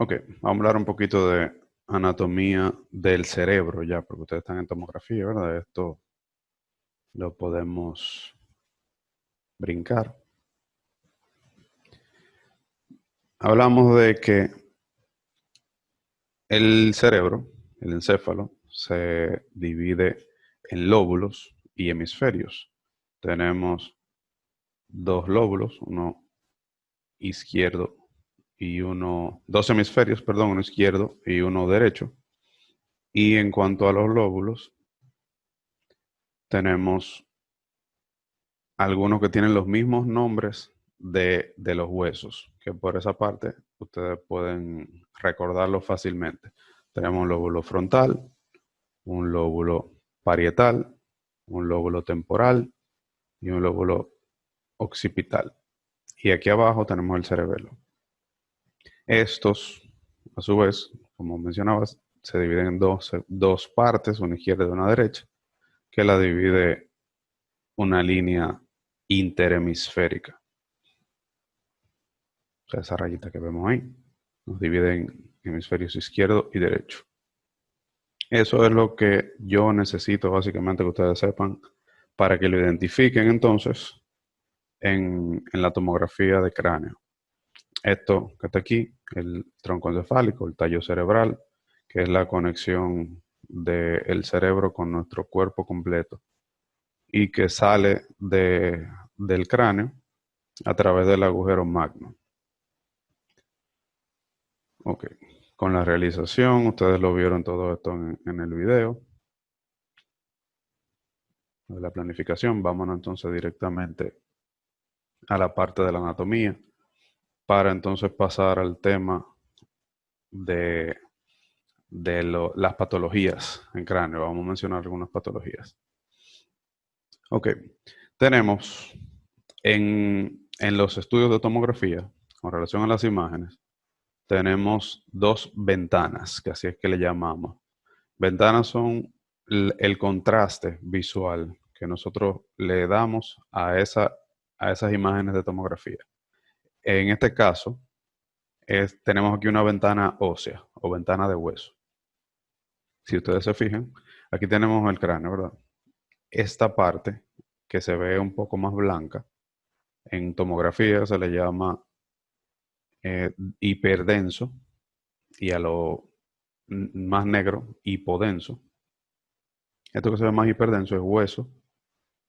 Ok, vamos a hablar un poquito de anatomía del cerebro ya, porque ustedes están en tomografía, ¿verdad? Esto lo podemos brincar. Hablamos de que el cerebro, el encéfalo, se divide en lóbulos y hemisferios. Tenemos dos lóbulos, uno izquierdo y dos hemisferios, perdón, uno izquierdo y uno derecho. Y en cuanto a los lóbulos, tenemos algunos que tienen los mismos nombres de los huesos, que por esa parte ustedes pueden recordarlo fácilmente. Tenemos un lóbulo frontal, un lóbulo parietal, un lóbulo temporal y un lóbulo occipital. Y aquí abajo tenemos el cerebelo. Estos, a su vez, como mencionabas, se dividen en dos partes, una izquierda y una derecha, que la divide una línea interhemisférica. O sea, esa rayita que vemos ahí nos divide en hemisferios izquierdo y derecho. Eso es lo que yo necesito básicamente que ustedes sepan para que lo identifiquen entonces en la tomografía de cráneo. Esto que está aquí, el tronco encefálico, el tallo cerebral, que es la conexión del cerebro con nuestro cuerpo completo y que sale del cráneo a través del agujero magno. Ok, con la realización, ustedes lo vieron todo esto en el video de la planificación. Vámonos entonces directamente a la parte de la anatomía para entonces pasar al tema de, las patologías en cráneo. Vamos a mencionar algunas patologías. Ok, tenemos en los estudios de tomografía, con relación a las imágenes, tenemos dos ventanas, que así es que le llamamos. Ventanas son el contraste visual que nosotros le damos a esas imágenes de tomografía. En este caso, tenemos aquí una ventana ósea o ventana de hueso. Si ustedes se fijan, aquí tenemos el cráneo, ¿verdad? Esta parte que se ve un poco más blanca, en tomografía se le llama hiperdenso y a lo más negro, hipodenso. Esto que se ve más hiperdenso es hueso.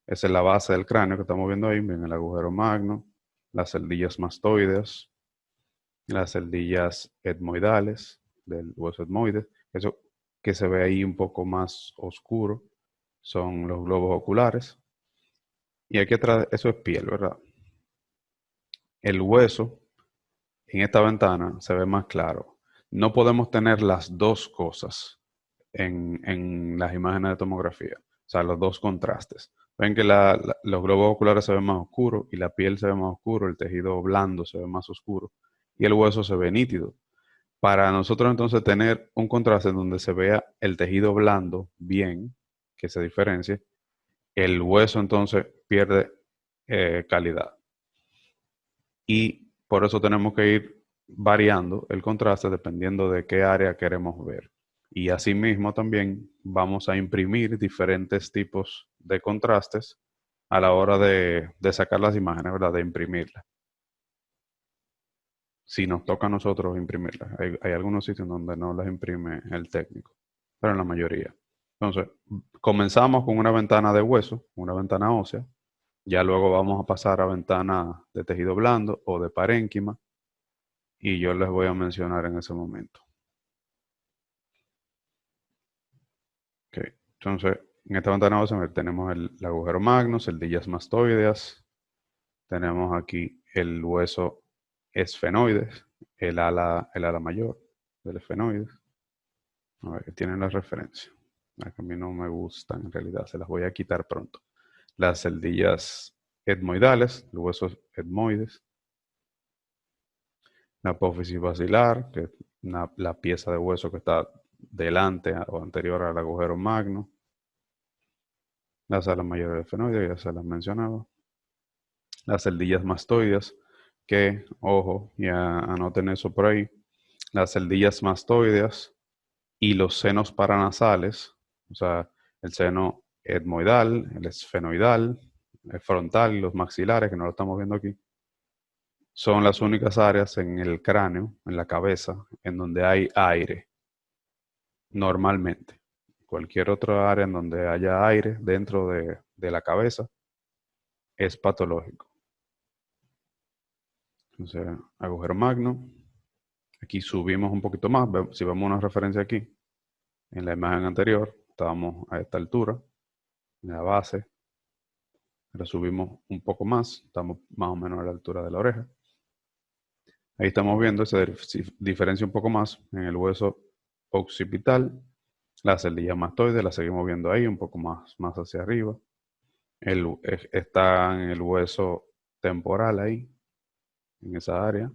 Esa es la base del cráneo que estamos viendo ahí. Miren el agujero magno, las celdillas mastoides, las celdillas etmoidales del hueso etmoide. Eso que se ve ahí un poco más oscuro son los globos oculares. Y aquí atrás, eso es piel, ¿verdad? El hueso en esta ventana se ve más claro. No podemos tener las dos cosas en las imágenes de tomografía, o sea, los dos contrastes. Ven que los globos oculares se ven más oscuros y la piel se ve más oscuro, el tejido blando se ve más oscuro y el hueso se ve nítido. Para nosotros entonces tener un contraste en donde se vea el tejido blando bien, que se diferencie, el hueso entonces pierde calidad. Y por eso tenemos que ir variando el contraste dependiendo de qué área queremos ver. Y asimismo también vamos a imprimir diferentes tipos de contrastes a la hora de sacar las imágenes, ¿verdad? De imprimirlas. Si nos toca a nosotros imprimirlas. Hay algunos sitios donde no las imprime el técnico, pero en la mayoría. Entonces, comenzamos con una ventana de hueso, una ventana ósea. Ya luego vamos a pasar a ventanas de tejido blando o de parénquima y yo les voy a mencionar en ese momento. Okay. Entonces, en esta ventana ósea tenemos el agujero magno, celdillas mastoideas, tenemos aquí el hueso esfenoides, el ala mayor del esfenoides. A ver, tienen la referencia. A mí no me gustan, en realidad, se las voy a quitar pronto. Las celdillas etmoidales, los huesos etmoides. La apófisis basilar, que es la pieza de hueso que está delante o anterior al agujero magno. Las alas mayores del esfenoide, ya se las mencionaba. Las celdillas mastoides, que, ojo, ya anoten eso por ahí. las celdillas mastoideas y los senos paranasales, o sea, el seno etmoidal, el esfenoidal, el frontal y los maxilares, que no lo estamos viendo aquí, son las únicas áreas en el cráneo, en la cabeza, en donde hay aire, normalmente. Cualquier otra área en donde haya aire dentro de la cabeza es patológico. Entonces, agujero magno. Aquí subimos un poquito más. Si vemos una referencia aquí, en la imagen anterior, estábamos a esta altura, en la base. Ahora subimos un poco más, estamos más o menos a la altura de la oreja. Ahí estamos viendo, se diferencia un poco más en el hueso occipital. La celdilla mastoide la seguimos viendo ahí, un poco más hacia arriba. Está en el hueso temporal ahí, en esa área.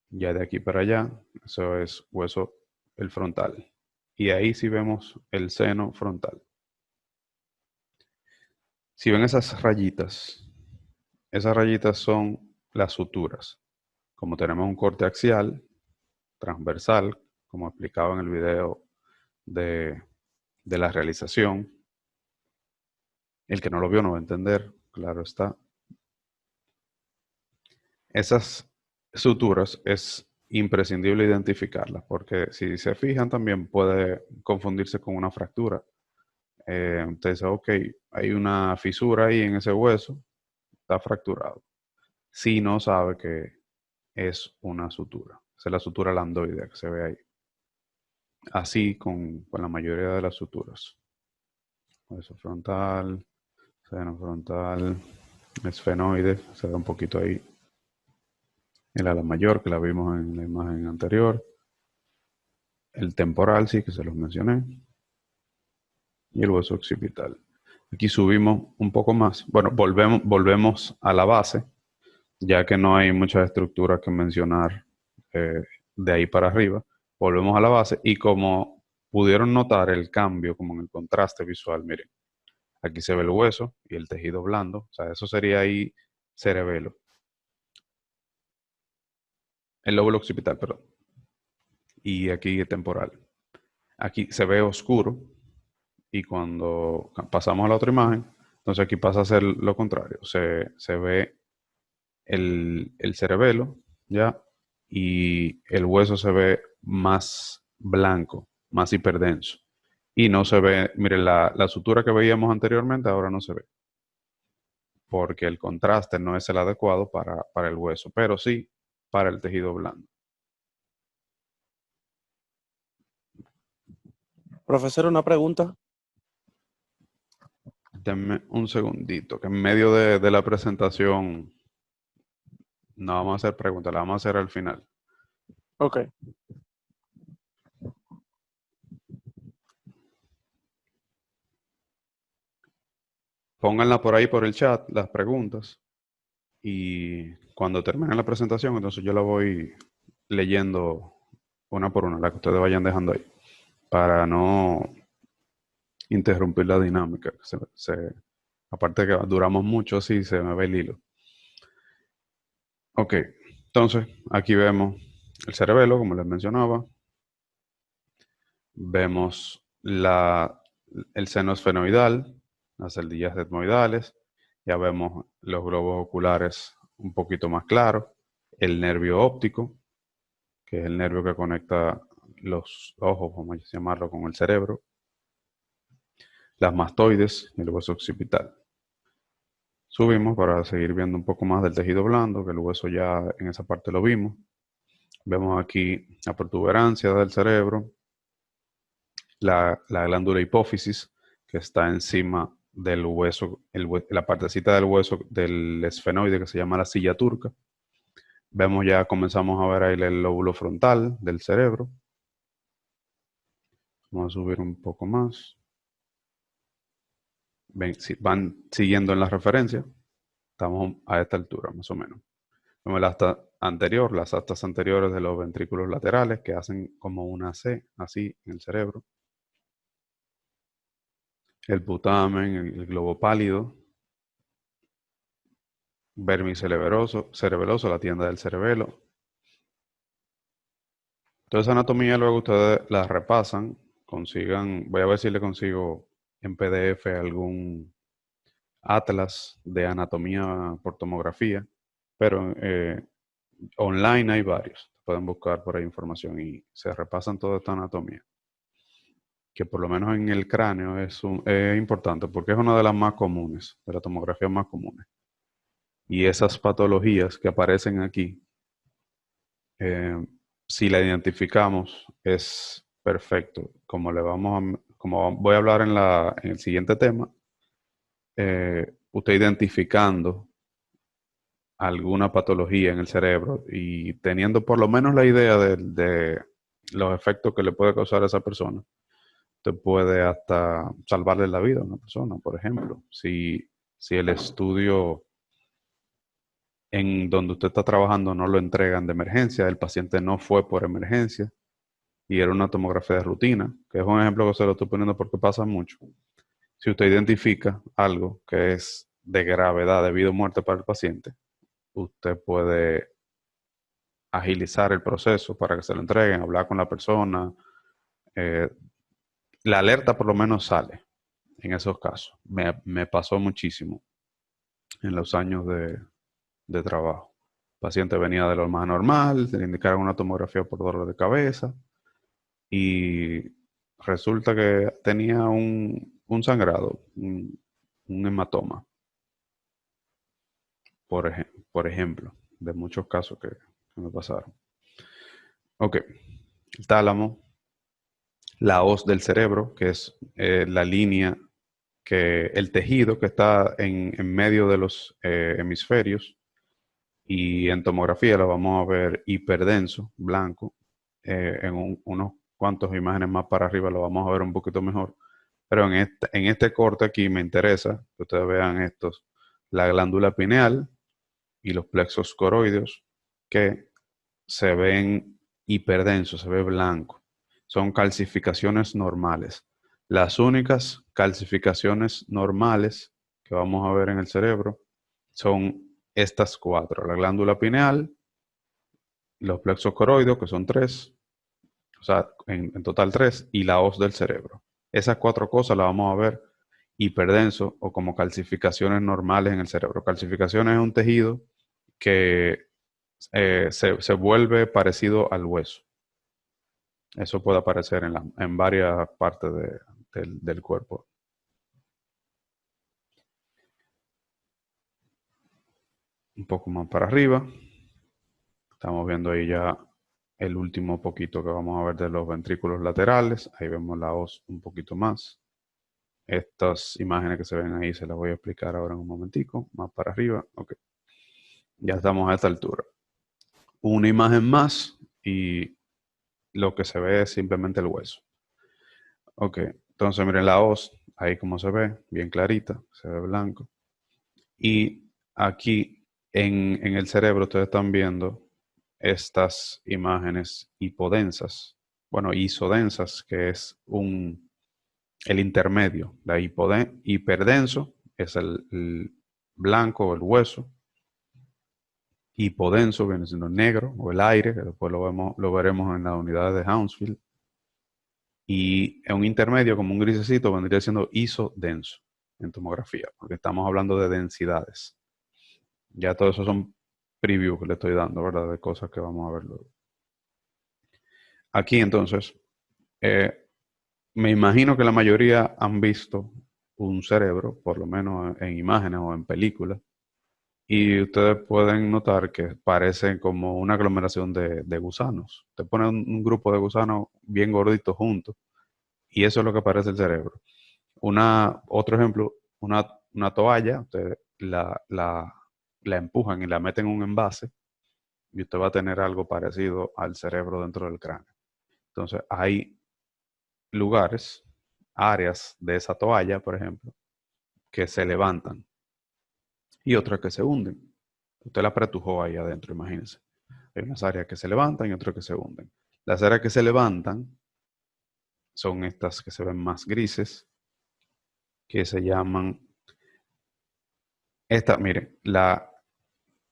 Ya de aquí para allá, eso es hueso el frontal. Y ahí sí vemos el seno frontal. Si ven esas rayitas son las suturas. Como tenemos un corte axial, transversal, como explicaba en el video de la realización, el que no lo vio no va a entender, claro está. Esas suturas es imprescindible identificarlas, porque si se fijan también puede confundirse con una fractura. Usted dice, ok, hay una fisura ahí en ese hueso, está fracturado. Si no sabe que es una sutura. Esa es la sutura landoidea que se ve ahí. Así con la mayoría de las suturas. Hueso frontal, seno frontal, esfenoide, se ve un poquito ahí. El ala mayor, que la vimos en la imagen anterior. El temporal, sí, que se los mencioné. Y el hueso occipital. Aquí subimos un poco más. Bueno, volvemos a la base, ya que no hay muchas estructuras que mencionar de ahí para arriba. Volvemos a la base y como pudieron notar el cambio, como en el contraste visual, miren, aquí se ve el hueso y el tejido blando, o sea, eso sería ahí cerebelo. El lóbulo occipital, perdón. Y aquí temporal. Aquí se ve oscuro y cuando pasamos a la otra imagen, entonces aquí pasa a ser lo contrario. Se ve el cerebelo, ¿ya? Y el hueso se ve más blanco, más hiperdenso. Y no se ve, miren, la sutura que veíamos anteriormente ahora no se ve, porque el contraste no es el adecuado para el hueso, pero sí para el tejido blando. Profesor, una pregunta. Denme un segundito, que en medio de la presentación no vamos a hacer preguntas, la vamos a hacer al final. Ok. Pónganla por ahí por el chat, las preguntas. Y cuando termine la presentación, entonces yo la voy leyendo una por una, la que ustedes vayan dejando ahí, para no interrumpir la dinámica. Aparte que duramos mucho, sí, se me ve el hilo. Ok, entonces aquí vemos el cerebelo, como les mencionaba. Vemos el seno esfenoidal, las celdillas etmoidales. Ya vemos los globos oculares un poquito más claros. El nervio óptico, que es el nervio que conecta los ojos, vamos a llamarlo, con el cerebro. Las mastoides y el hueso occipital. Subimos para seguir viendo un poco más del tejido blando, que el hueso ya en esa parte lo vimos. Vemos aquí la protuberancia del cerebro, la glándula hipófisis, que está encima del hueso, la partecita del hueso del esfenoide que se llama la silla turca. Vemos ya, comenzamos a ver ahí el lóbulo frontal del cerebro. Vamos a subir un poco más. Ven, van siguiendo en la referencia. Estamos a esta altura, más o menos. Vemos la asta anterior, las astas anteriores de los ventrículos laterales que hacen como una C, así en el cerebro. El putamen, el globo pálido. Vermis cerebeloso, la tienda del cerebelo. Toda esa anatomía luego ustedes la repasan, consigan, voy a ver si le consigo en PDF algún atlas de anatomía por tomografía, pero online hay varios. Pueden buscar por ahí información y se repasan toda esta anatomía, que por lo menos en el cráneo es importante porque es una de las más comunes, de las tomografías más comunes. Y esas patologías que aparecen aquí, eh, si la identificamos, es perfecto. Como voy a hablar en el siguiente tema, usted identificando alguna patología en el cerebro y teniendo por lo menos la idea de los efectos que le puede causar a esa persona, te puede hasta salvarle la vida a una persona, por ejemplo. Si el estudio en donde usted está trabajando no lo entregan de emergencia, el paciente no fue por emergencia y era una tomografía de rutina, que es un ejemplo que se lo estoy poniendo porque pasa mucho. Si usted identifica algo que es de gravedad de vida o muerte para el paciente, usted puede agilizar el proceso para que se lo entreguen, hablar con la persona. eh, la alerta por lo menos sale en esos casos. Me pasó muchísimo en los años de trabajo. El paciente venía de lo más normal, se le indicaron una tomografía por dolor de cabeza y resulta que tenía un sangrado, un hematoma, por ejemplo, de muchos casos que me pasaron. Ok, el tálamo, la hoz del cerebro, que es la línea el tejido que está en medio de los hemisferios, y en tomografía lo vamos a ver hiperdenso, blanco. Unos cuantos imágenes más para arriba lo vamos a ver un poquito mejor. Pero en este corte aquí me interesa que ustedes vean estos, la glándula pineal y los plexos coroideos, que se ven hiperdensos, se ve blanco. Son calcificaciones normales. Las únicas calcificaciones normales que vamos a ver en el cerebro son estas cuatro: la glándula pineal, los plexos coroideos, que son tres, o sea, en total tres, y la hoz del cerebro. Esas cuatro cosas las vamos a ver hiperdenso o como calcificaciones normales en el cerebro. Calcificaciones es un tejido que se vuelve parecido al hueso. Eso puede aparecer en varias partes del cuerpo. Un poco más para arriba. Estamos viendo ahí ya el último poquito que vamos a ver de los ventrículos laterales. Ahí vemos la hoz un poquito más. Estas imágenes que se ven ahí se las voy a explicar ahora en un momentico. Más para arriba. Ok. Ya estamos a esta altura. Una imagen más y lo que se ve es simplemente el hueso. Ok. Entonces miren la hoz. Ahí como se ve, bien clarita. Se ve blanco. Y aquí en el cerebro ustedes están viendo estas imágenes hipodensas, bueno, isodensas, que es el intermedio. Hiperdenso es el blanco o el hueso. Hipodenso viene siendo el negro o el aire, que después lo veremos en las unidades de Hounsfield. Y en un intermedio, como un grisecito, vendría siendo isodenso en tomografía, porque estamos hablando de densidades. Ya todo eso son previews que le estoy dando, ¿verdad? De cosas que vamos a ver luego. Aquí entonces, me imagino que la mayoría han visto un cerebro, por lo menos en imágenes o en películas, y ustedes pueden notar que parece como una aglomeración de gusanos. Te ponen un grupo de gusanos bien gorditos juntos, y eso es lo que parece el cerebro. Otro ejemplo, una toalla, ustedes la empujan y la meten en un envase, y usted va a tener algo parecido al cerebro dentro del cráneo. Entonces, hay lugares, áreas de esa toalla, por ejemplo, que se levantan y otras que se hunden. Usted la apretujó ahí adentro, imagínense. Hay unas áreas que se levantan y otras que se hunden. Las áreas que se levantan son estas que se ven más grises, que se llaman, mire,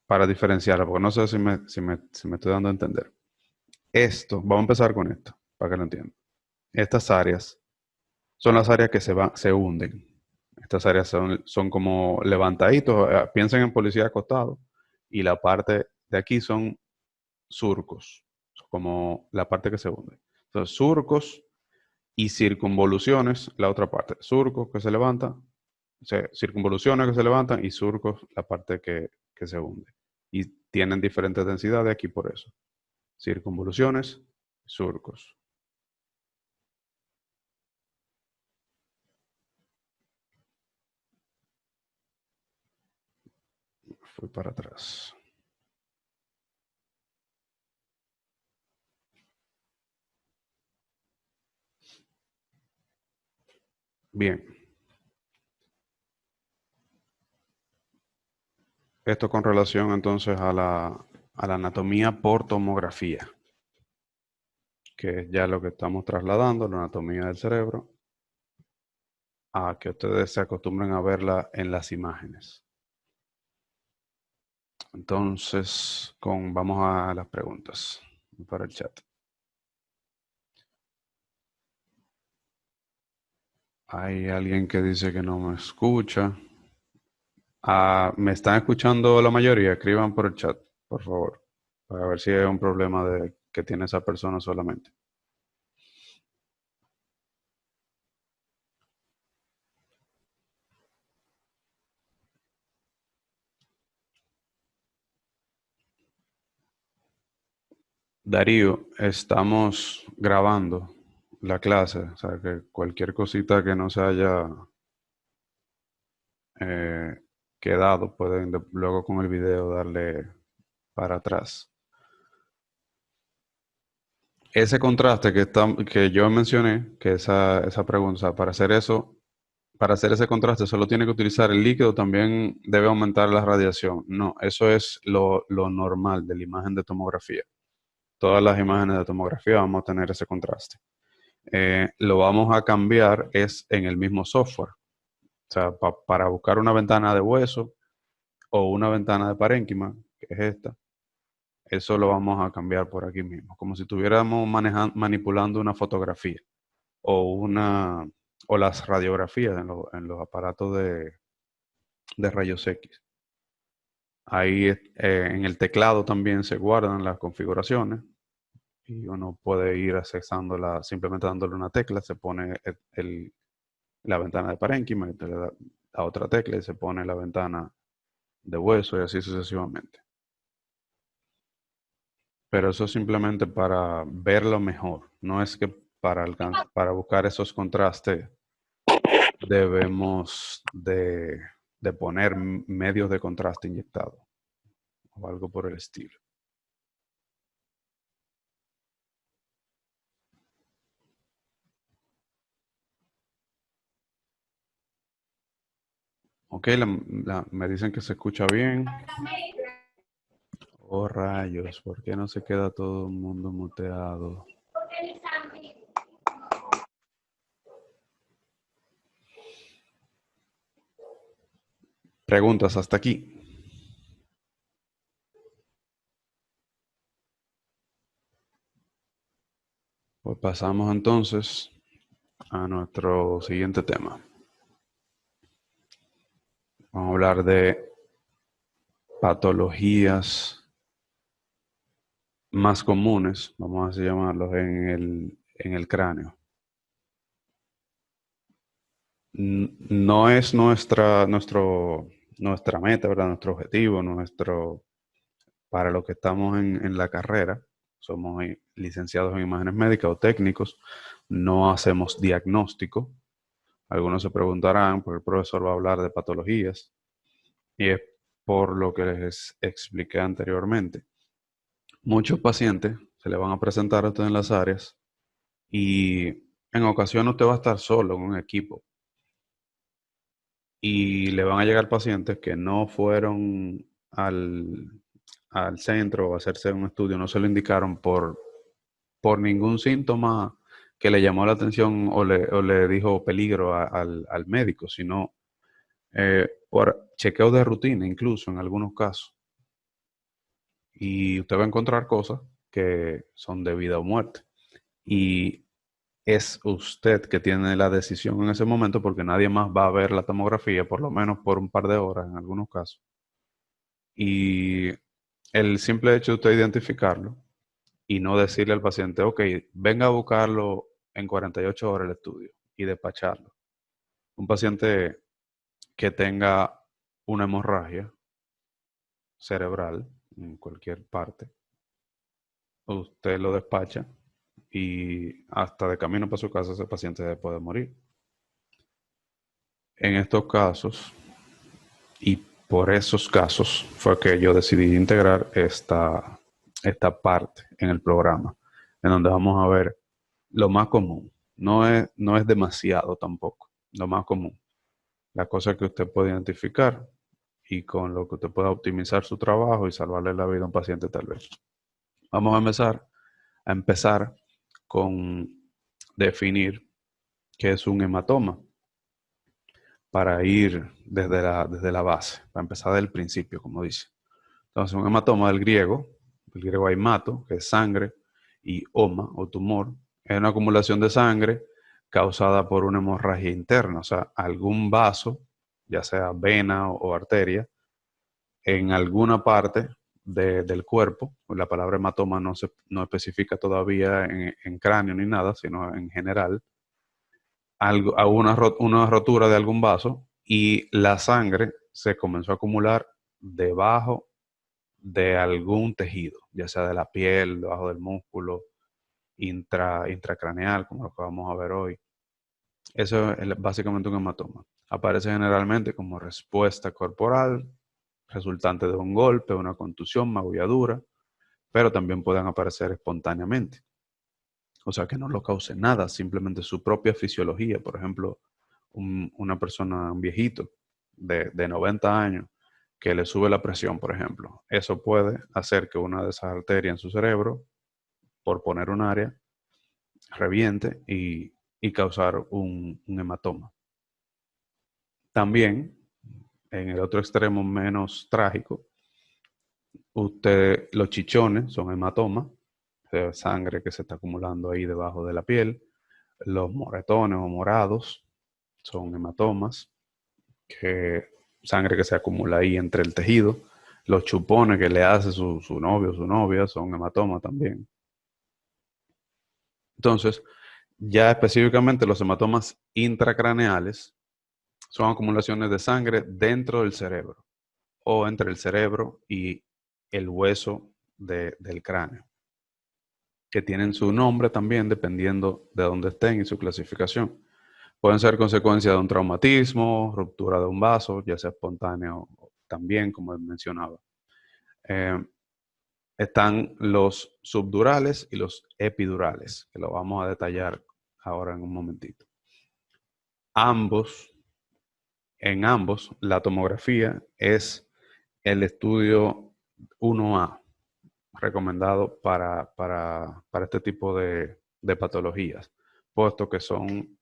para diferenciarla, porque no sé si me estoy dando a entender. Esto, vamos a empezar con esto, para que lo entiendan. Estas áreas son las áreas que se hunden. Estas áreas son como levantaditos. Piensen en policía acostado. Y la parte de aquí son surcos, como la parte que se hunde. Entonces, surcos y circunvoluciones, la otra parte. Surcos que se levantan, o sea, circunvoluciones que se levantan y surcos, la parte que se hunde. Y tienen diferentes densidades aquí por eso. Circunvoluciones, surcos. Fui para atrás. Bien. Esto con relación entonces a la anatomía por tomografía, que es ya lo que estamos trasladando, la anatomía del cerebro, a que ustedes se acostumbren a verla en las imágenes. Entonces, vamos a las preguntas para el chat. Hay alguien que dice que no me escucha. ¿Me están escuchando la mayoría? Escriban por el chat, por favor, para ver si hay un problema de que tiene esa persona solamente. Darío, estamos grabando la clase, o sea que cualquier cosita que no se haya eh, quedado, pueden luego con el video darle para atrás. Ese contraste que yo mencioné, que esa pregunta, o sea, para hacer eso, para hacer ese contraste solo tiene que utilizar el líquido, también debe aumentar la radiación. No, eso es lo normal de la imagen de tomografía. Todas las imágenes de tomografía vamos a tener ese contraste. Lo vamos a cambiar es en el mismo software. O sea, para buscar una ventana de hueso o una ventana de parénquima, que es esta, eso lo vamos a cambiar por aquí mismo, como si estuviéramos manipulando una fotografía o las radiografías en los aparatos de rayos X. Ahí en el teclado también se guardan las configuraciones y uno puede ir accesándola simplemente dándole una tecla, se pone la ventana de parénquima y te le da a otra tecla y se pone la ventana de hueso y así sucesivamente. Pero eso es simplemente para verlo mejor, no es que para buscar esos contrastes debemos de poner medios de contraste inyectados o algo por el estilo. Ok, me dicen que se escucha bien. Oh, rayos, ¿por qué no se queda todo el mundo muteado? Preguntas hasta aquí. Pues pasamos entonces a nuestro siguiente tema. Vamos a hablar de patologías más comunes, vamos a así llamarlos, en el cráneo. No es nuestra meta, ¿verdad? Nuestro objetivo, para lo que estamos en la carrera. Somos licenciados en imágenes médicas o técnicos, no hacemos diagnóstico. Algunos se preguntarán, porque el profesor va a hablar de patologías, y es por lo que les expliqué anteriormente. Muchos pacientes se le van a presentar a usted en las áreas y en ocasiones usted va a estar solo en un equipo y le van a llegar pacientes que no fueron al centro a hacerse un estudio, no se lo indicaron por ningún síntoma que le llamó la atención o le dijo peligro al médico, sino por chequeo de rutina incluso en algunos casos. Y usted va a encontrar cosas que son de vida o muerte. Y es usted que tiene la decisión en ese momento porque nadie más va a ver la tomografía, por lo menos por un par de horas en algunos casos. Y el simple hecho de usted identificarlo y no decirle al paciente, ok, venga a buscarlo en 48 horas el estudio y despacharlo. Un paciente que tenga una hemorragia cerebral en cualquier parte, usted lo despacha y hasta de camino para su casa ese paciente se puede morir. En estos casos, y por esos casos, fue que yo decidí integrar esta parte en el programa, en donde vamos a ver lo más común. No es demasiado tampoco, lo más común. Las cosas que usted puede identificar y con lo que usted pueda optimizar su trabajo y salvarle la vida a un paciente tal vez. Vamos a empezar con definir qué es un hematoma para ir desde la base, para empezar del principio, como dice. Entonces, un hematoma del griego hemato, que es sangre, y oma, o tumor, es una acumulación de sangre causada por una hemorragia interna, o sea, algún vaso, ya sea vena o arteria, en alguna parte del cuerpo. La palabra hematoma no especifica todavía en cráneo ni nada, sino en general, una rotura de algún vaso y la sangre se comenzó a acumular debajo de algún tejido, ya sea de la piel, debajo del músculo, intracraneal, como lo que vamos a ver hoy. Eso es básicamente un hematoma. Aparece generalmente como respuesta corporal, resultante de un golpe, una contusión, magulladura, pero también pueden aparecer espontáneamente. O sea, que no lo cause nada, simplemente su propia fisiología. Por ejemplo, una persona, un viejito de 90 años, que le sube la presión, por ejemplo. Eso puede hacer que una de esas arterias en su cerebro, por poner un área, reviente y causar un hematoma. También, en el otro extremo menos trágico, los chichones son hematomas, de sangre que se está acumulando ahí debajo de la piel. Los moretones o morados son hematomas, sangre que se acumula ahí entre el tejido. Los chupones que le hace su novio o su novia son hematomas también. Entonces, ya específicamente los hematomas intracraneales son acumulaciones de sangre dentro del cerebro o entre el cerebro y el hueso del cráneo, que tienen su nombre también dependiendo de dónde estén y su clasificación. Pueden ser consecuencia de un traumatismo, ruptura de un vaso, ya sea espontáneo también, como mencionaba. Están los subdurales y los epidurales, que lo vamos a detallar ahora en un momentito. En ambos, la tomografía es el estudio 1A recomendado para este tipo de patologías, puesto que son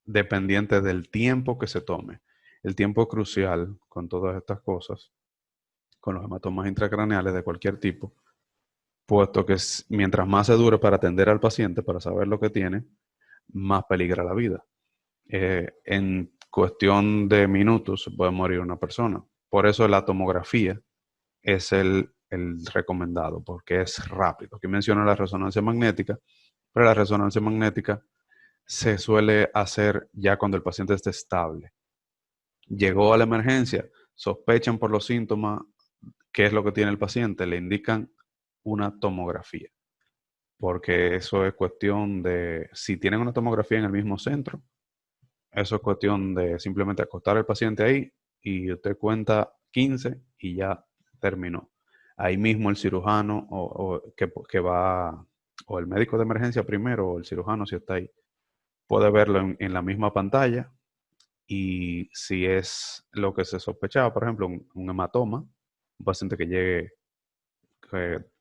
dependientes del tiempo que se tome. El tiempo crucial con todas estas cosas, con los hematomas intracraneales de cualquier tipo, puesto que mientras más se dure para atender al paciente, para saber lo que tiene, más peligra la vida. En cuestión de minutos se puede morir una persona. Por eso la tomografía es el recomendado, porque es rápido. Aquí menciono la resonancia magnética, pero la resonancia magnética se suele hacer ya cuando el paciente esté estable. Llegó a la emergencia, sospechan por los síntomas qué es lo que tiene el paciente, le indican una tomografía, porque eso es cuestión de, si tienen una tomografía en el mismo centro, eso es cuestión de simplemente acostar al paciente ahí y usted cuenta 15 y ya terminó. Ahí mismo el cirujano que va, o el médico de emergencia primero, o el cirujano si está ahí, puede verlo en la misma pantalla y si es lo que se sospechaba, por ejemplo, un hematoma, un paciente que llegue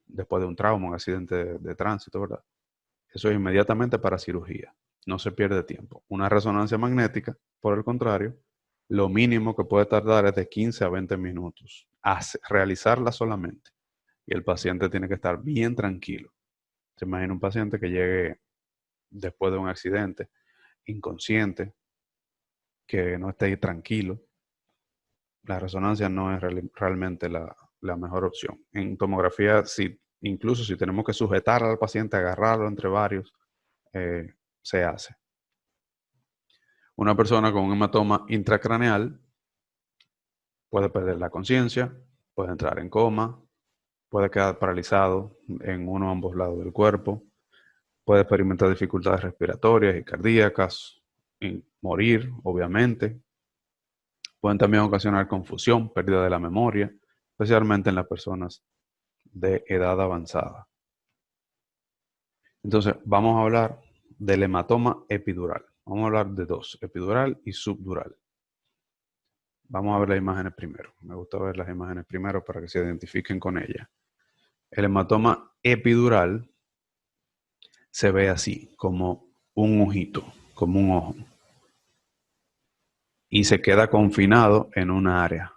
después de un trauma, un accidente de tránsito, ¿verdad? Eso es inmediatamente para cirugía. No se pierde tiempo. Una resonancia magnética, por el contrario, lo mínimo que puede tardar es de 15 a 20 minutos. Realizarla solamente. Y el paciente tiene que estar bien tranquilo. Se imagina un paciente que llegue después de un accidente, inconsciente, que no esté tranquilo. La resonancia no es realmente la mejor opción. En tomografía, incluso si tenemos que sujetar al paciente, agarrarlo entre varios, se hace. Una persona con un hematoma intracraneal puede perder la conciencia, puede entrar en coma, puede quedar paralizado en uno o ambos lados del cuerpo, puede experimentar dificultades respiratorias y cardíacas, y morir, obviamente. Pueden también ocasionar confusión, pérdida de la memoria, especialmente en las personas de edad avanzada. Entonces, vamos a hablar del hematoma epidural. Vamos a hablar de dos, epidural y subdural. Vamos a ver las imágenes primero. Me gusta ver las imágenes primero para que se identifiquen con ellas. El hematoma epidural se ve así, como un ojito, como un ojo. Y se queda confinado en una área.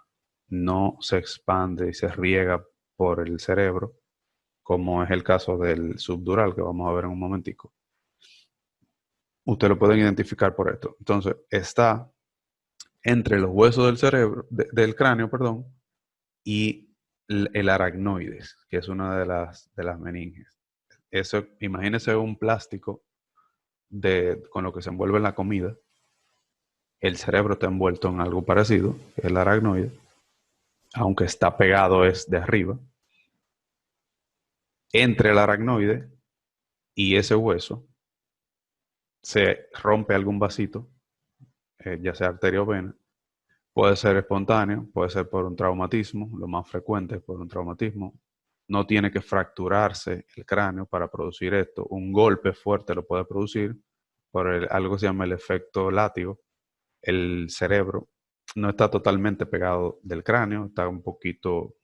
No se expande y se riega por el cerebro, como es el caso del subdural, que vamos a ver en un momentico. Ustedes lo pueden identificar por esto. Entonces, está entre los huesos del cerebro, del cráneo, perdón, y el aracnoides, que es una de las meninges. Eso, imagínense un plástico con lo que se envuelve la comida. El cerebro está envuelto en algo parecido, el aracnoide, aunque está pegado es de arriba. Entre el aracnoide y ese hueso se rompe algún vasito, ya sea arteria o vena. Puede ser espontáneo, puede ser por un traumatismo, lo más frecuente es por un traumatismo. No tiene que fracturarse el cráneo para producir esto. Un golpe fuerte lo puede producir por algo que se llama el efecto látigo. El cerebro no está totalmente pegado del cráneo, está un poquito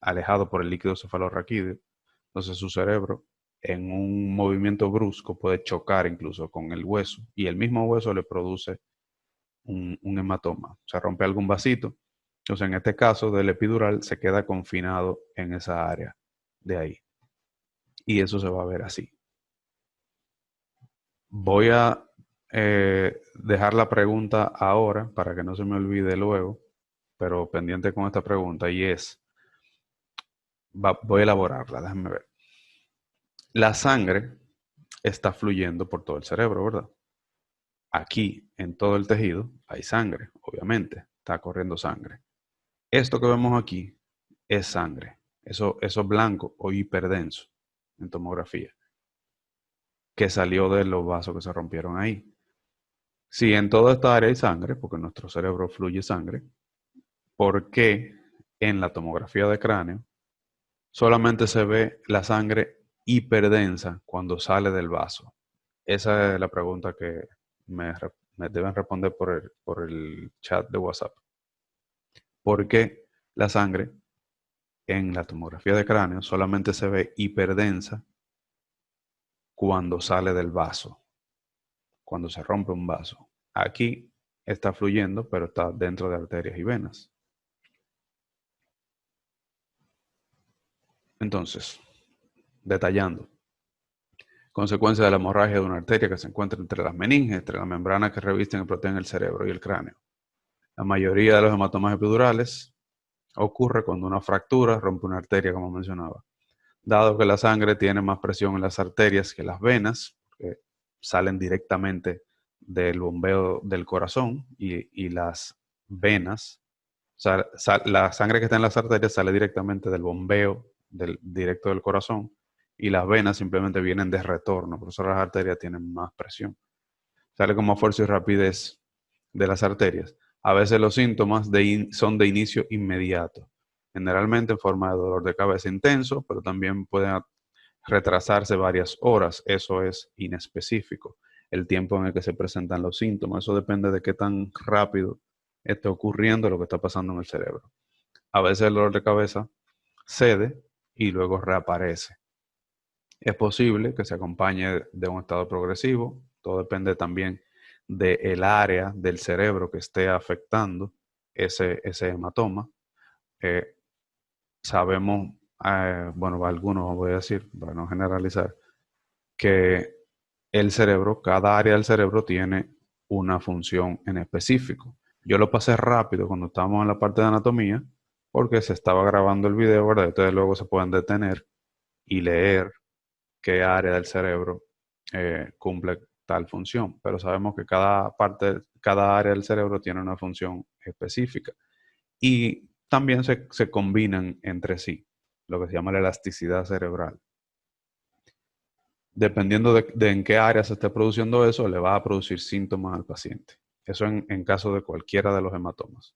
alejado por el líquido cefalorraquídeo. Entonces su cerebro en un movimiento brusco puede chocar incluso con el hueso y el mismo hueso le produce un hematoma. Se rompe algún vasito. Entonces en este caso del epidural se queda confinado en esa área de ahí. Y eso se va a ver así. Voy a dejar la pregunta ahora para que no se me olvide luego, pero pendiente con esta pregunta y es, voy a elaborarla, déjenme ver. La sangre está fluyendo por todo el cerebro, ¿verdad? Aquí, en todo el tejido, hay sangre, obviamente, está corriendo sangre. Esto que vemos aquí es sangre, eso blanco o hiperdenso en tomografía, que salió de los vasos que se rompieron ahí. Si en toda esta área hay sangre, porque en nuestro cerebro fluye sangre, ¿por qué en la tomografía de cráneo solamente se ve la sangre hiperdensa cuando sale del vaso? Esa es la pregunta que me deben responder por el chat de WhatsApp. ¿Por qué la sangre en la tomografía de cráneo solamente se ve hiperdensa cuando sale del vaso, cuando se rompe un vaso? Aquí está fluyendo, pero está dentro de arterias y venas. Entonces, detallando. Consecuencia de la hemorragia de una arteria que se encuentra entre las meninges, entre las membranas que revisten y protegen el cerebro y el cráneo. La mayoría de los hematomas epidurales ocurre cuando una fractura rompe una arteria, como mencionaba. Dado que la sangre tiene más presión en las arterias que las venas, que salen directamente del bombeo del corazón y las venas, o sea, la sangre que está en las arterias sale directamente del bombeo directo del corazón y las venas simplemente vienen de retorno, por eso las arterias tienen más presión. Sale con más fuerza y rapidez de las arterias. A veces los síntomas son de inicio inmediato, generalmente en forma de dolor de cabeza intenso, pero también pueden retrasarse varias horas. Eso es inespecífico, el tiempo en el que se presentan los síntomas. Eso depende de qué tan rápido esté ocurriendo lo que está pasando en el cerebro. A veces el dolor de cabeza cede y luego reaparece. Es posible que se acompañe de un estado progresivo. Todo depende también del área del cerebro que esté afectando ese hematoma. Sabemos bueno, algunos voy a decir, para no generalizar, que el cerebro, cada área del cerebro tiene una función en específico. Yo lo pasé rápido cuando estábamos en la parte de anatomía, porque se estaba grabando el video, ¿verdad? Ustedes luego se pueden detener y leer qué área del cerebro cumple tal función. Pero sabemos que cada parte, cada área del cerebro tiene una función específica. Y también se combinan entre sí, lo que se llama la elasticidad cerebral. Dependiendo de en qué área se esté produciendo eso, le va a producir síntomas al paciente. Eso en caso de cualquiera de los hematomas.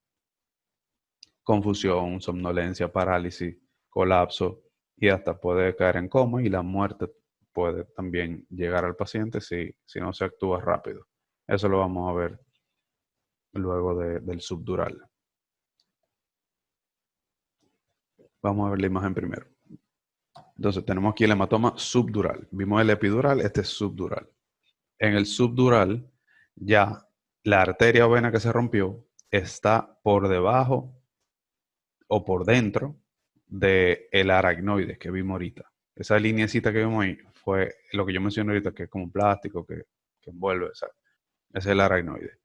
Confusión, somnolencia, parálisis, colapso y hasta puede caer en coma y la muerte puede también llegar al paciente si no se actúa rápido. Eso lo vamos a ver luego del subdural. Vamos a ver la imagen primero. Entonces tenemos aquí el hematoma subdural. Vimos el epidural, este es subdural. En el subdural, ya la arteria o vena que se rompió está por debajo o por dentro del aracnoide que vimos ahorita. Esa lineecita que vimos ahí fue lo que yo mencioné ahorita, que es como un plástico que envuelve. Ese es el aracnoide.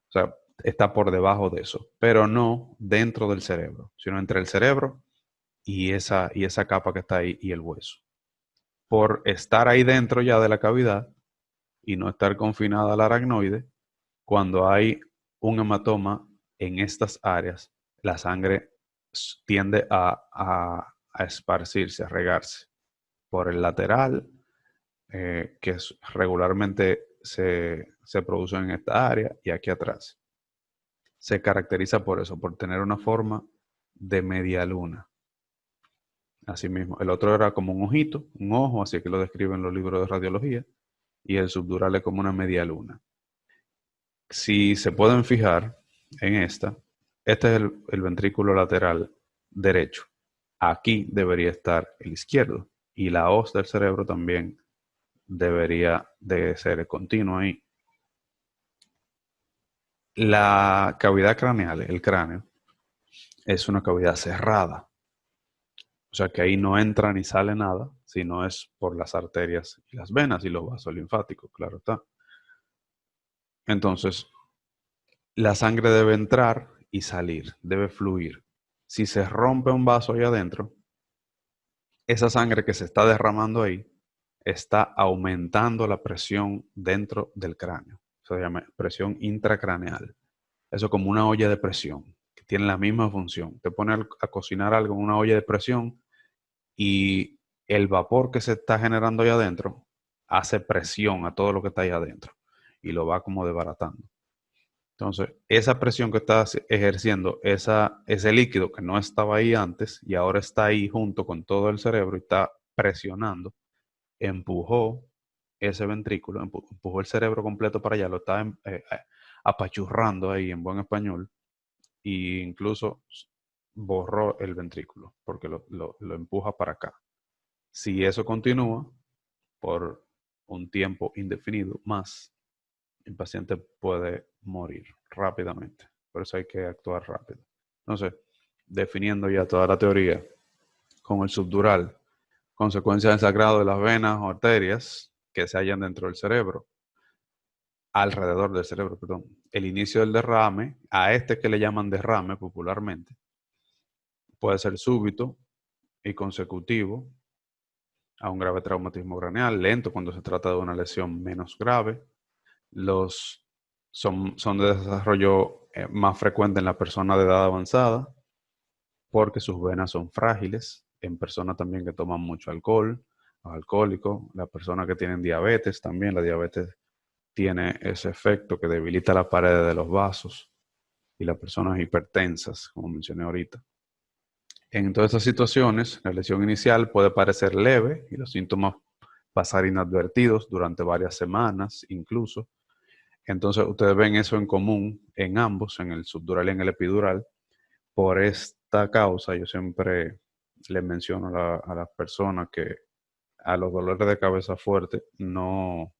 O sea, está por debajo de eso, pero no dentro del cerebro, sino entre el cerebro y esa capa que está ahí y el hueso. Por estar ahí dentro ya de la cavidad y no estar confinada al aracnoide, cuando hay un hematoma en estas áreas, la sangre tiende a esparcirse, a regarse por el lateral, que regularmente se produce en esta área y aquí atrás. Se caracteriza por eso, por tener una forma de media luna. Asimismo, el otro era como un ojito, un ojo, así que lo describen los libros de radiología, y el subdural es como una media luna. Si se pueden fijar en este es el ventrículo lateral derecho. Aquí debería estar el izquierdo y la hoz del cerebro también debería de ser continua ahí. La cavidad craneal, el cráneo, es una cavidad cerrada. O sea que ahí no entra ni sale nada, sino es por las arterias y las venas y los vasos linfáticos, claro está. Entonces, la sangre debe entrar y salir, debe fluir. Si se rompe un vaso ahí adentro, esa sangre que se está derramando ahí está aumentando la presión dentro del cráneo. Se llama presión intracraneal. Eso es como una olla de presión, que tiene la misma función. Te pone a cocinar algo en una olla de presión y el vapor que se está generando ahí adentro hace presión a todo lo que está ahí adentro y lo va como desbaratando. Entonces, esa presión que está ejerciendo ese líquido que no estaba ahí antes y ahora está ahí junto con todo el cerebro y está presionando, empujó ese ventrículo, empujó el cerebro completo para allá, lo está apachurrando ahí en buen español e incluso borró el ventrículo porque lo empuja para acá. Si eso continúa por un tiempo indefinido más, el paciente puede morir rápidamente. Por eso hay que actuar rápido. Entonces, definiendo ya toda la teoría con el subdural, consecuencia del sangrado de las venas o arterias que se hallan dentro del cerebro, alrededor del cerebro, perdón. El inicio del derrame, a este que le llaman derrame popularmente, puede ser súbito y consecutivo a un grave traumatismo craneal, lento cuando se trata de una lesión menos grave. Son de desarrollo más frecuente en la persona de edad avanzada porque sus venas son frágiles, en personas también que toman mucho alcohol, los alcohólicos, las personas que tienen diabetes también, la diabetes tiene ese efecto que debilita la pared de los vasos y las personas hipertensas, como mencioné ahorita. En todas estas situaciones, la lesión inicial puede parecer leve y los síntomas pasar inadvertidos durante varias semanas incluso. Entonces ustedes ven eso en común en ambos, en el subdural y en el epidural. Por esta causa yo siempre les menciono a las personas que a los dolores de cabeza fuertes no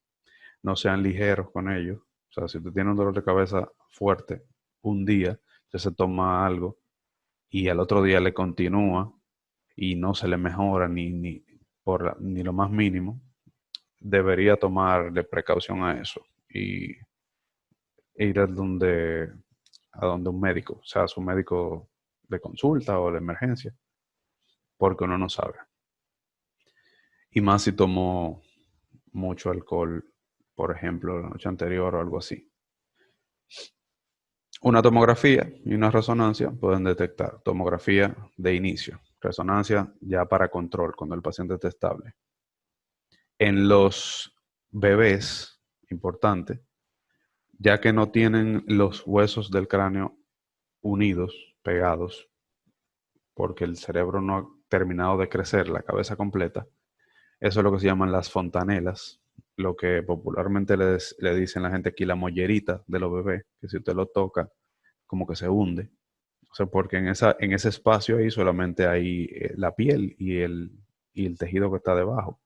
sean ligeros con ellos. O sea, si usted tiene un dolor de cabeza fuerte un día, usted se toma algo y al otro día le continúa, y no se le mejora ni lo más mínimo, debería tomarle precaución a eso y ir a donde un médico, o sea, su médico de consulta o de emergencia, porque uno no sabe. Y más si tomó mucho alcohol, por ejemplo, la noche anterior o algo así. Una tomografía y una resonancia pueden detectar tomografía de inicio, resonancia ya para control cuando el paciente esté estable. En los bebés, importante, ya que no tienen los huesos del cráneo unidos, pegados, porque el cerebro no ha terminado de crecer, la cabeza completa. Eso es lo que se llaman las fontanelas, lo que popularmente le dicen la gente aquí la mollerita de los bebés, que si usted lo toca, como que se hunde. O sea, porque en ese espacio ahí solamente hay la piel y el tejido que está debajo.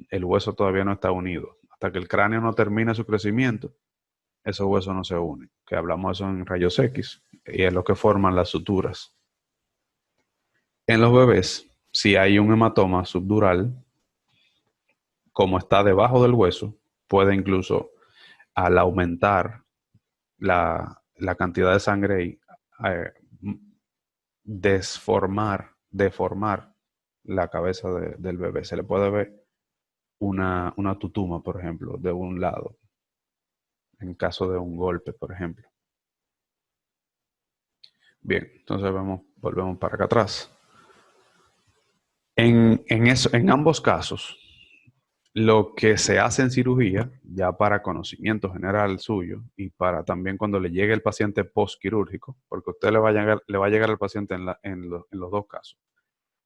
El hueso todavía no está unido. Hasta que el cráneo no termine su crecimiento, esos huesos no se unen. Que hablamos de eso en rayos X, y es lo que forman las suturas. En los bebés, si hay un hematoma subdural, como está debajo del hueso, puede incluso, al aumentar la cantidad de sangre ahí, eh, deformar la cabeza del bebé. Se le puede ver una tutuma, por ejemplo, de un lado, en caso de un golpe, por ejemplo. Bien, entonces volvemos para acá atrás. En ambos casos, lo que se hace en cirugía, ya para conocimiento general suyo y para también cuando le llegue el paciente postquirúrgico, porque usted le va a llegar al paciente en los dos casos.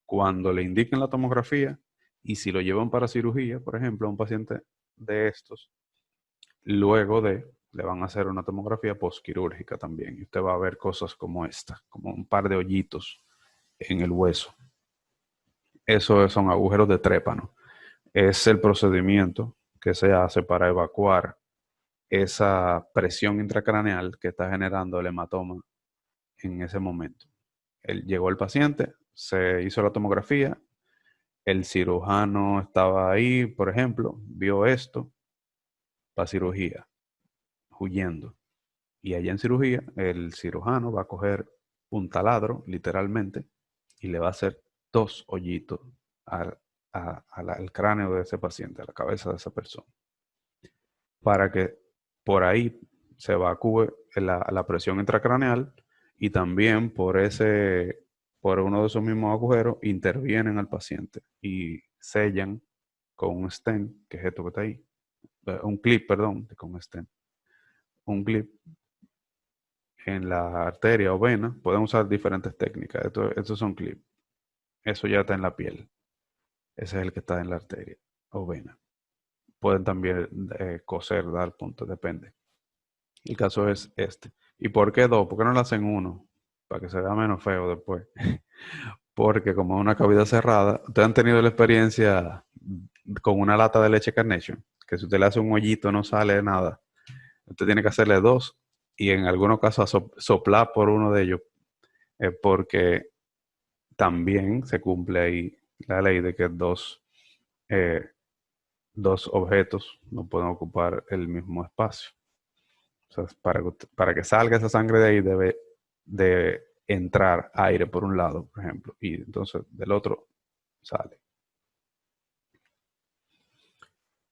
Cuando le indiquen la tomografía y si lo llevan para cirugía, por ejemplo, a un paciente de estos, le van a hacer una tomografía postquirúrgica también. Y usted va a ver cosas como esta, como un par de hoyitos en el hueso. Esos son agujeros de trépano. Es el procedimiento que se hace para evacuar esa presión intracraneal que está generando el hematoma en ese momento. Llegó el paciente, se hizo la tomografía, el cirujano estaba ahí, por ejemplo, vio esto, para cirugía, huyendo. Y allá en cirugía, el cirujano va a coger un taladro, literalmente, y le va a hacer dos hoyitos al cráneo de ese paciente, a la cabeza de esa persona, para que por ahí se evacúe la presión intracraneal y también por uno de esos mismos agujeros intervienen al paciente y sellan con un stent, que es esto que está ahí, un clip, perdón, con un stent, un clip en la arteria o vena. Pueden usar diferentes técnicas. Estos son clips. Eso ya está en la piel. Ese es el que está en la arteria o vena. Pueden también coser, dar puntos, depende. El caso es este. ¿Y por qué dos? ¿Por qué no lo hacen uno? Para que se vea menos feo después. Porque como es una cavidad cerrada, ustedes han tenido la experiencia con una lata de leche Carnation, que si usted le hace un hoyito no sale nada. Usted tiene que hacerle dos y en algunos casos soplar por uno de ellos, porque también se cumple ahí la ley de que eh, dos objetos no pueden ocupar el mismo espacio. O sea, para que salga esa sangre de ahí debe de entrar aire por un lado, por ejemplo, y entonces del otro sale.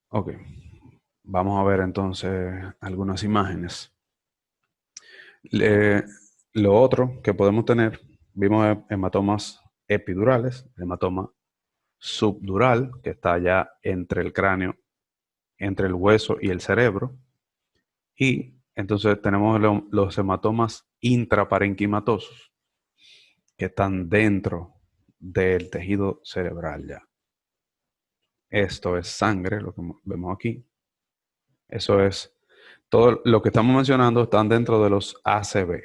Ok, vamos a ver entonces algunas imágenes. Le- lo otro que podemos tener, vimos hematomas epidurales, hematoma subdural, que está ya entre el cráneo, entre el hueso y el cerebro. Y entonces tenemos los hematomas intraparenquimatosos, que están dentro del tejido cerebral ya. Esto es sangre, lo que vemos aquí. Eso es, todo lo que estamos mencionando están dentro de los ACV,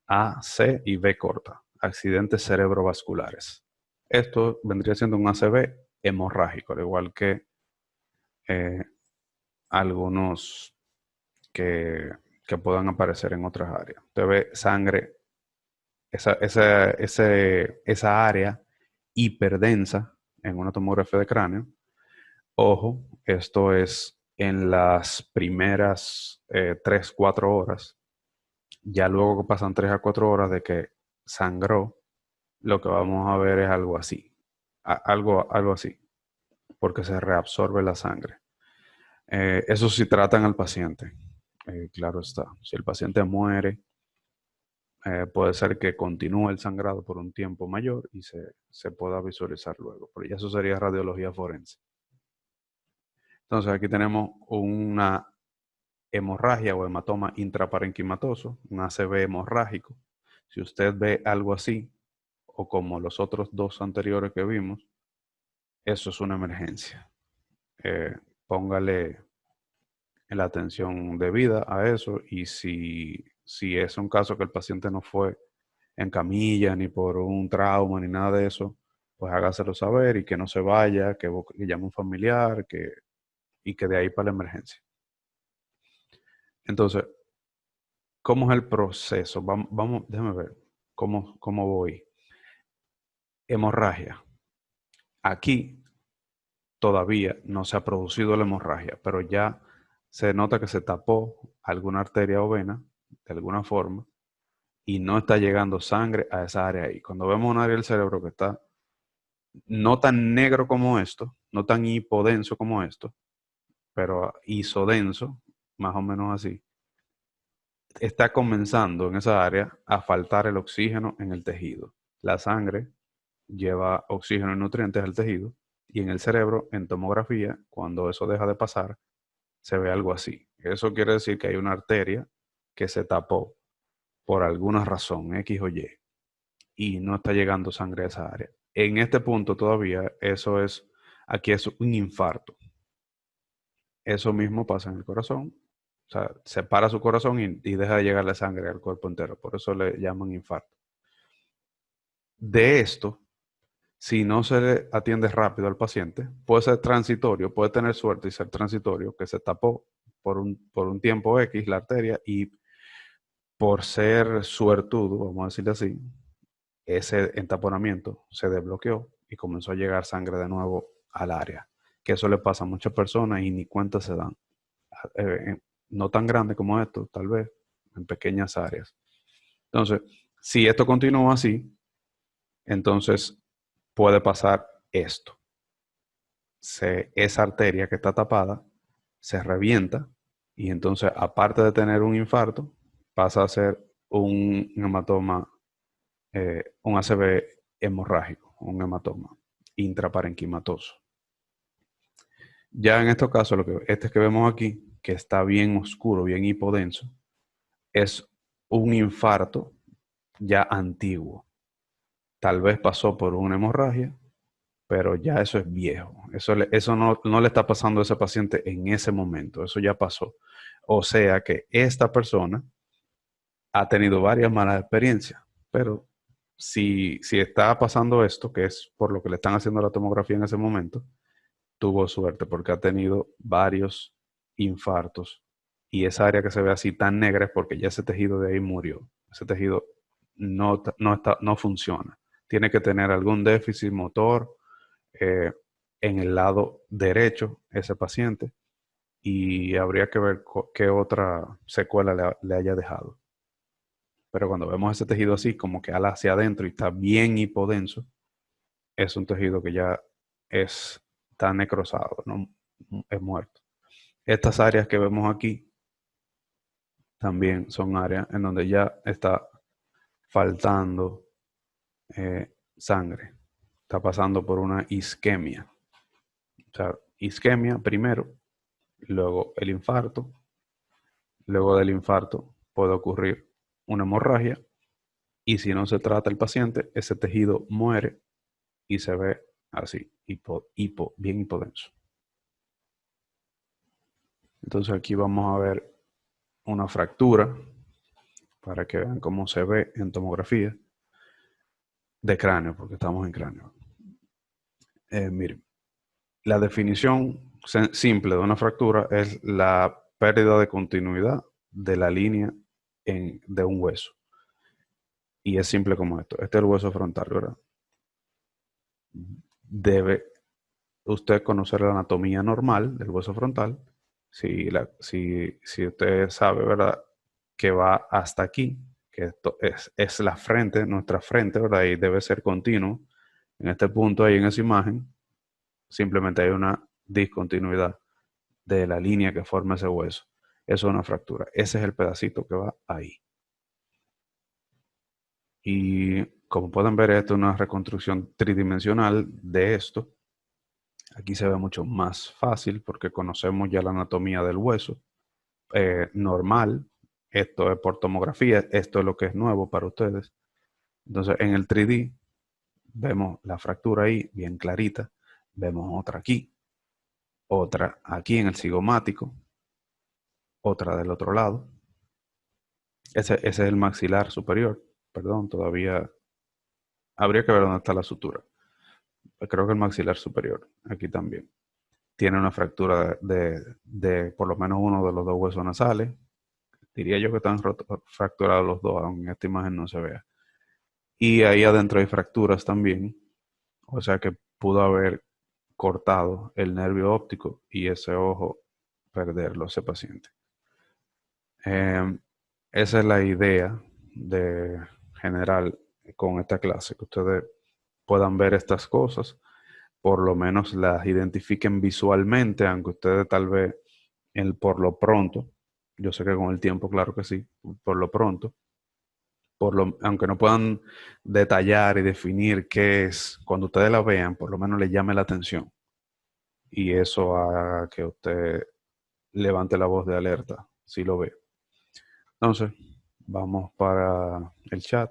A, C y B corta, accidentes cerebrovasculares. Esto vendría siendo un ACV hemorrágico, al igual que eh, algunos que, que puedan aparecer en otras áreas. Usted ve sangre, esa área hiperdensa en una tomografía de cráneo. Ojo, esto es en las primeras 3, 4 horas. Ya luego que pasan 3 a 4 horas de que sangró, lo que vamos a ver es algo así. Algo así, porque se reabsorbe la sangre. Eso sí tratan al paciente. Claro está. Si el paciente muere, puede ser que continúe el sangrado por un tiempo mayor y se pueda visualizar luego. Pero ya eso sería radiología forense. Entonces aquí tenemos una hemorragia o hematoma intraparenquimatoso, un ACV hemorrágico. Si usted ve algo así, o como los otros dos anteriores que vimos, eso es una emergencia. Póngale la atención debida a eso, y si es un caso que el paciente no fue en camilla ni por un trauma ni nada de eso, pues hágaselo saber y que no se vaya, que llame a un familiar y que de ahí para la emergencia. Entonces, ¿cómo es el proceso? Déjame ver cómo voy. Hemorragia. Aquí todavía no se ha producido la hemorragia, pero ya se nota que se tapó alguna arteria o vena de alguna forma y no está llegando sangre a esa área ahí. Cuando vemos un área del cerebro que está no tan negro como esto, no tan hipodenso como esto, pero isodenso, más o menos así, está comenzando en esa área a faltar el oxígeno en el tejido. La sangre lleva oxígeno y nutrientes al tejido, y en el cerebro, en tomografía, cuando eso deja de pasar, se ve algo así. Eso quiere decir que hay una arteria que se tapó por alguna razón, X o y no está llegando sangre a esa área. En este punto todavía aquí es un infarto. Eso mismo pasa en el corazón. O sea, se para su corazón y deja de llegar la sangre al cuerpo entero. Por eso le llaman infarto. De esto, si no se le atiende rápido al paciente, puede ser transitorio, puede tener suerte y ser transitorio, que se tapó por un tiempo X la arteria, y por ser suertudo, vamos a decirle así, ese entaponamiento se desbloqueó y comenzó a llegar sangre de nuevo al área. Que eso le pasa a muchas personas y ni cuenta se dan. No tan grande como esto, tal vez, en pequeñas áreas. Entonces, si esto continúa así, entonces puede pasar esto. Esa arteria que está tapada se revienta y entonces, aparte de tener un infarto, pasa a ser un hematoma, un ACV hemorrágico, un hematoma intraparenquimatoso. Ya en estos casos, este que vemos aquí, que está bien oscuro, bien hipodenso, es un infarto ya antiguo. Tal vez pasó por una hemorragia, pero ya eso es viejo. Eso no le está pasando a ese paciente en ese momento. Eso ya pasó. O sea que esta persona ha tenido varias malas experiencias, pero si está pasando esto, que es por lo que le están haciendo la tomografía en ese momento, tuvo suerte porque ha tenido varios infartos, y esa área que se ve así tan negra es porque ya ese tejido de ahí murió. Ese tejido no funciona. Tiene que tener algún déficit motor eh, en el lado derecho ese paciente, y habría que ver qué otra secuela le haya dejado. Pero cuando vemos ese tejido así, como que ala hacia adentro y está bien hipodenso, es un tejido que ya está necrosado, ¿no? Es muerto. Estas áreas que vemos aquí también son áreas en donde ya está faltando sangre. Está pasando por una isquemia. O sea, isquemia primero, luego el infarto. Luego del infarto puede ocurrir una hemorragia, y si no se trata el paciente, ese tejido muere y se ve así, bien hipodenso. Entonces aquí vamos a ver una fractura para que vean cómo se ve en tomografía de cráneo, porque estamos en cráneo. Miren, la definición simple de una fractura es la pérdida de continuidad de la línea de un hueso. Y es simple como esto. Este es el hueso frontal, ¿verdad? debe usted conocer la anatomía normal del hueso frontal. Si usted sabe, ¿verdad?, que va hasta aquí, que esto es la frente, nuestra frente, ¿verdad? Y debe ser continuo. En este punto ahí en esa imagen, simplemente hay una discontinuidad de la línea que forma ese hueso. Eso es una fractura. Ese es el pedacito que va ahí. Y como pueden ver, esto es una reconstrucción tridimensional de esto. Aquí se ve mucho más fácil porque conocemos ya la anatomía del hueso normal. Esto es por tomografía, esto es lo que es nuevo para ustedes. Entonces en el 3D vemos la fractura ahí bien clarita, vemos otra aquí, otra aquí en el cigomático, otra del otro lado. Ese es el maxilar superior. Perdón, todavía habría que ver dónde está la sutura. Creo que el maxilar superior, aquí también. Tiene una fractura de por lo menos uno de los dos huesos nasales. Diría yo que están fracturados los dos, aunque en esta imagen no se vea. Y ahí adentro hay fracturas también. O sea que pudo haber cortado el nervio óptico y ese ojo perderlo ese paciente. Esa es la idea de general con esta clase, que ustedes puedan ver estas cosas, por lo menos las identifiquen visualmente, aunque ustedes tal vez por lo pronto, yo sé que con el tiempo, claro que sí, por lo pronto, aunque no puedan detallar y definir qué es, cuando ustedes la vean, por lo menos les llame la atención. Y eso haga que usted levante la voz de alerta si lo ve. Entonces, vamos para el chat.